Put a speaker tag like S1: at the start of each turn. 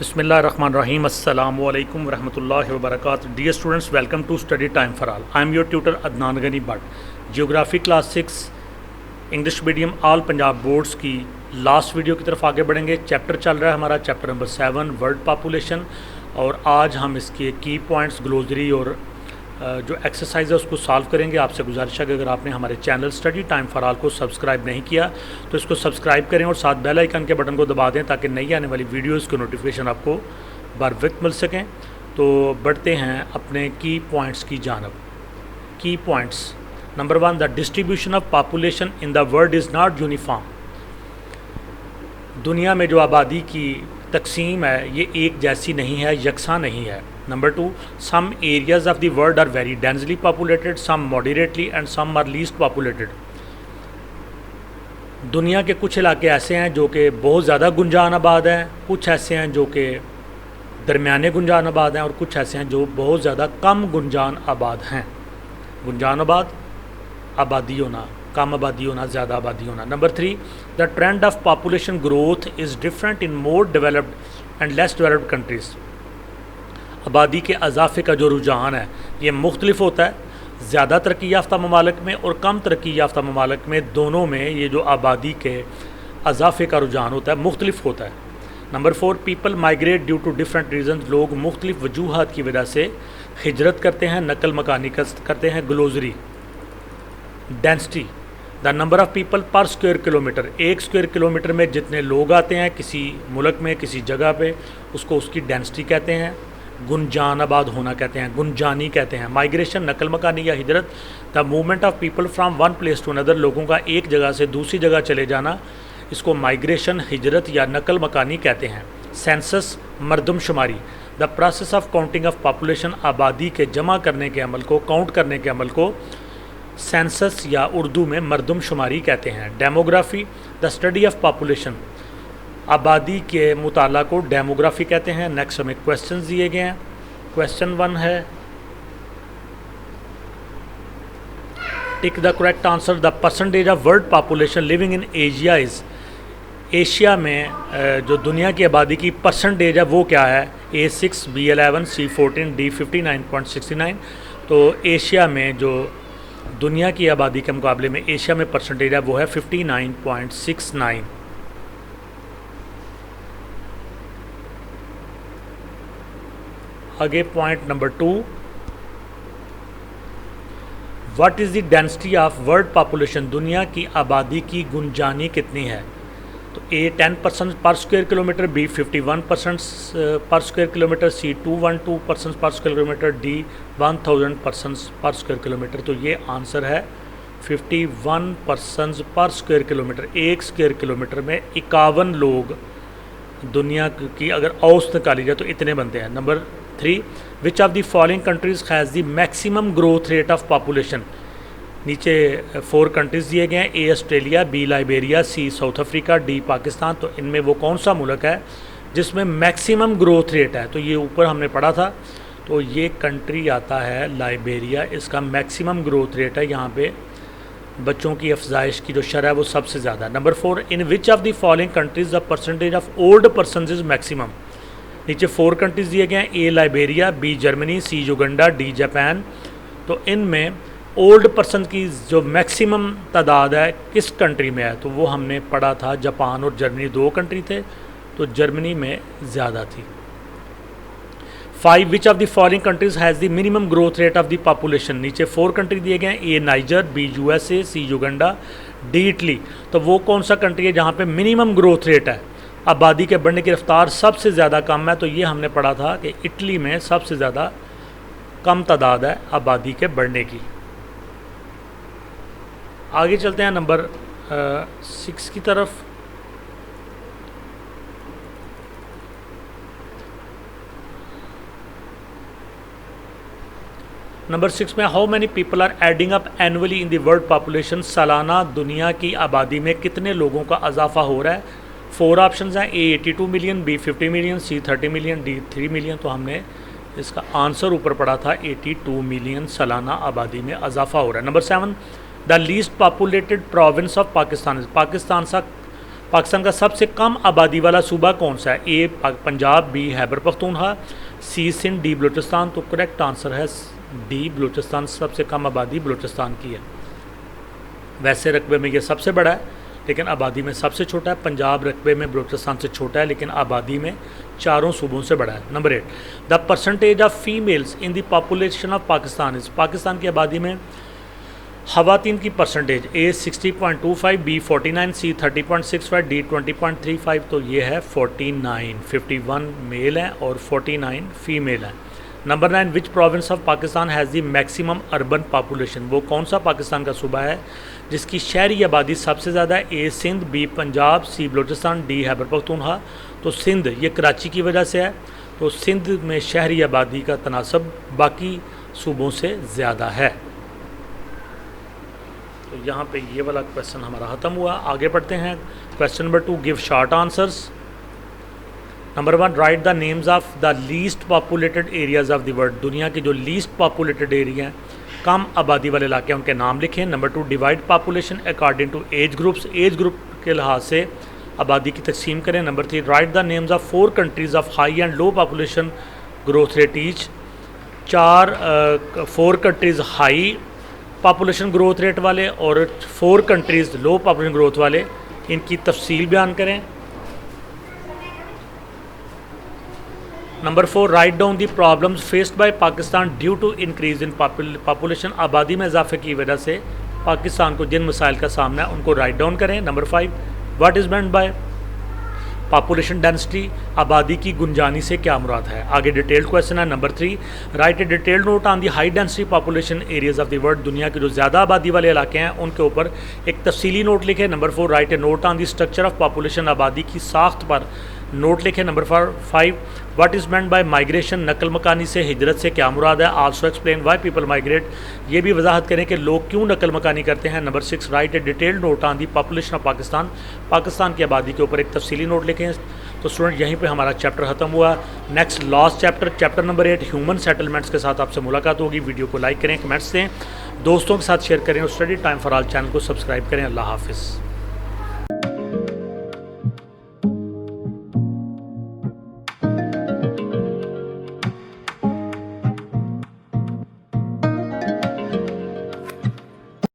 S1: Bismillahirrahmanirrahim. Assalamu alaikum warahmatullahi wabarakatuh. Dear students, welcome to Study Time for All. I am your tutor Adnan Ghani Bhatt. Geography class 6 English medium all Punjab boards की last video की तरफ आगे बढ़ेंगे। Chapter चल रहा है हमारा chapter number 7 world population, और आज हम इसके की पॉइंट्स, ग्लोसरी और जो एक्सरसाइज है उसको सॉल्व करेंगे। आपसे गुजारिश है कि अगर आपने हमारे channel study time for all को सब्सक्राइब नहीं किया तो इसको सब्सक्राइब करें और साथ बेल आइकन के बटन को दबा दें ताकि नई आने वाली वीडियोज़ की नोटिफिकेशन आपको बर वक्त मिल सकें। तो बढ़ते हैं अपने की पॉइंट्स की जानब। की points number 1, the distribution of population in the world is not uniform. दुनिया में जो आबादी की तकसीम है ये एक जैसी नहीं है, यकसा नहीं है। Number 2, some areas of the world are very densely populated, some moderately and some are least populated. दुनिया के कुछ इलाके ऐसे हैं जो कि बहुत ज़्यादा गुंजान आबाद हैं, कुछ ऐसे हैं जो कि दरमियाने गुंजान आबाद हैं, और कुछ ऐसे हैं जो बहुत ज़्यादा कम गुंजान आबाद हैं। गुंजान आबाद, आबादी होना, कम आबादी होना, ज़्यादा आबादी होना। Number 3, the trend of population growth is different in more developed and less developed countries. आबादी के अजाफे का जो रुझान है ये मुख्तलिफ होता है, ज़्यादा तरक्की याफ्ता ममालिक में और कम तरक्की याफ्ता ममालिक में, दोनों में ये जो आबादी के अजाफे का रुझान होता है मुख्तलिफ होता है। Number 4, people migrate due to different reason. लोग मुख्तलिफ वजूहात की वजह से हिजरत करते हैं, नकल मकानी करते हैं। Glossary density, the number of people per square kilometre. एक स्क्वायर किलोमीटर में जितने लोग आते हैं किसी मुल्क में, किसी जगह पे, उसको उसकी डेंसिटी कहते हैं। गुंजान आबाद होना कहते हैं, गुंजानी कहते हैं। माइग्रेशन, नकल मकानी या हिजरत, the movement of people from one place to another. लोगों का एक जगह से दूसरी जगह चले जाना, इसको माइग्रेशन, हिजरत या नकल मकानी कहते हैं। सेंसस, मरदमशुमारी, the process of counting of population. आबादी के जमा करने के अमल को, काउंट करने के अमल को सेंसस या उर्दू में मरदमशुमारी कहते हैं। Demography, the study of population. आबादी के मुताला को डेमोग्राफी कहते हैं। नेक्स्ट हमें क्वेश्चंस दिए गए हैं। क्वेश्चन 1 है, tick the correct answer, the percentage of world population living in Asia is. Asia में जो दुनिया की आबादी की परसेंटेज है वो क्या है? A6, B11, C14, D 59.69। तो एशिया में जो दुनिया की आबादी के मुकाबले में एशिया में परसेंटेज है वो है 59.69। आगे point number 2, what is the density of world population. दुनिया की आबादी की गुंजानी कितनी है? तो A 10% पर स्क्वायर किलोमीटर, B 51% पर स्क्वायर किलोमीटर, C 212% पर स्क्वायर किलोमीटर, D 1000% पर स्क्वायर किलोमीटर। तो ये आंसर है 51% पर स्क्वायर किलोमीटर। एक स्क्वायर किलोमीटर में 51 लोग दुनिया की अगर औसत निकाली जाए तो इतने बनते हैं। Number 3, which of the following countries has the maximum growth rate of population. नीचे 4 कंट्रीज़ दिए गए हैं, A Australia, B Liberia, C south Africa, D Pakistan. तो इनमें वो कौन सा मुल्क है जिसमें मैक्सिमम ग्रोथ रेट है? तो ये ऊपर हमने पढ़ा था, तो ये कंट्री आता है लाइबेरिया। इसका मैक्सिमम ग्रोथ रेट है, यहाँ पे बच्चों की अफजाइश की जो शरह है वो सबसे ज़्यादा है। Number 4, in which of the following countries the percentage of old person is maximum. नीचे 4 कंट्रीज़ दिए गए हैं, A Liberia, B Germany, C Uganda, D Japan. तो इनमें ओल्ड पर्सन की जो मैक्सिमम तादाद है किस कंट्री में है? तो वो हमने पढ़ा था, जापान और जर्मनी 2 कंट्री थे, तो जर्मनी में ज़्यादा थी। 5, which of the following countries has the minimum growth rate of the population. नीचे 4 कंट्री दिए गए हैं, A niger, B USA, C Uganda, D Italy. तो वो कौन सा कंट्री है जहाँ पे मिनिमम ग्रोथ रेट है, आबादी के बढ़ने की रफ्तार सबसे ज़्यादा कम है? तो ये हमने पढ़ा था कि इटली में सबसे ज़्यादा कम तादाद है आबादी के बढ़ने की। आगे चलते हैं नंबर 6 की तरफ। नंबर 6 में, how many people are adding up annually in the world population. सालाना दुनिया की आबादी में कितने लोगों का इजाफा हो रहा है? 4 ऑप्शंस हैं, A 82 million, B 50 million, C 30 million, D 3 million. तो हमने इसका आंसर ऊपर पढ़ा था, 82 मिलियन सालाना आबादी में इजाफा हो रहा है। Number 7, the least populated province of Pakistan. Pakistan सा पाकिस्तान का सबसे कम आबादी वाला सूबा कौन सा है? ए पंजाब, बी खैबर पख्तूनख्वा, सी सिंध, डी बलूचिस्तान। तो करेक्ट आंसर है डी बलूचिस्तान। सबसे कम आबादी बलूचिस्तान की है। वैसे रकबे में ये सबसे बड़ा है लेकिन आबादी में सबसे छोटा है। पंजाब रकबे में बलूचिस्तान से छोटा है लेकिन आबादी में चारों सूबों से बड़ा है। Number 8, the percentage of females in the population of Pakistan is. Pakistan की आबादी में ख़वातीन की परसेंटेज ए 60.25, बी 49, सी 30.65, डी 20.35। तो ये है 49, 51 मेल हैं और 49 फीमेल हैं। Number 9, which province of Pakistan has the maximum urban population. वो कौन सा पाकिस्तान का सूबा है जिसकी शहरी आबादी सबसे ज़्यादा है? ए सिंध, बी पंजाब, सी बलूचिस्तान, डी खैबर पख्तूनख्वा। तो सिंध ये कराची की वजह से है, तो सिंध में शहरी आबादी का तनासब बाकी सूबों से ज़्यादा है। तो यहाँ पे ये वाला क्वेश्चन हमारा ख़त्म हुआ। आगे बढ़ते हैं। Question number 2, give short answers. Number 1, right the names of the least populated areas of the world. दुनिया के जो लीस्ट पॉपुलेटेड एरिया हैं, कम आबादी वाले इलाके हैं, उनके नाम लिखें। Number 2, divide population according to age groups. Age group के लिहाज से आबादी की तकसीम करें। Number 3, write the names of 4 countries of high and low population growth rate each. 4 countries high population growth rate वाले और 4 कंट्रीज़ लो पॉपुलेशन ग्रोथ वाले, इनकी तफसील बयान करें। Number 4, write down the problems faced by Pakistan due to increase in population. आबादी में इजाफे की वजह से पाकिस्तान को जिन मसाइल का सामना है उनको राइट डाउन करें। Number 5, what is meant by population density. आबादी की गुंजानी से क्या मुराद है? आगे डिटेल्ड क्वेश्चन है। Number 3, right A detailed note on the high density population areas of the world. दुनिया के जो ज़्यादा आबादी वाले इलाके हैं उनके ऊपर एक तफसीली नोट लिखे। Number 4, right A note on the structure of population. आबादी की साख्त पर नोट लिखे। Number 5, what is meant by migration. नकल मकानी से हिजरत से क्या मुराद है? Also explain why people migrate. ये भी वजाहत करें कि लोग क्यों नकल मकानी करते हैं। Number 6, right A detailed note on the population of Pakistan. Pakistan की आबादी के ऊपर एक तफसीली नोट लिखें। तो स्टूडेंट यहीं पे हमारा चैप्टर ख़त्म हुआ। Next last chapter number 8 human settlements के साथ आपसे मुलाकात होगी। वीडियो को लाइक करें, कमेंट्स दें, दोस्तों के साथ शेयर करें और study time for all channel को सब्सक्राइब करें। अल्लाह हाफिज़।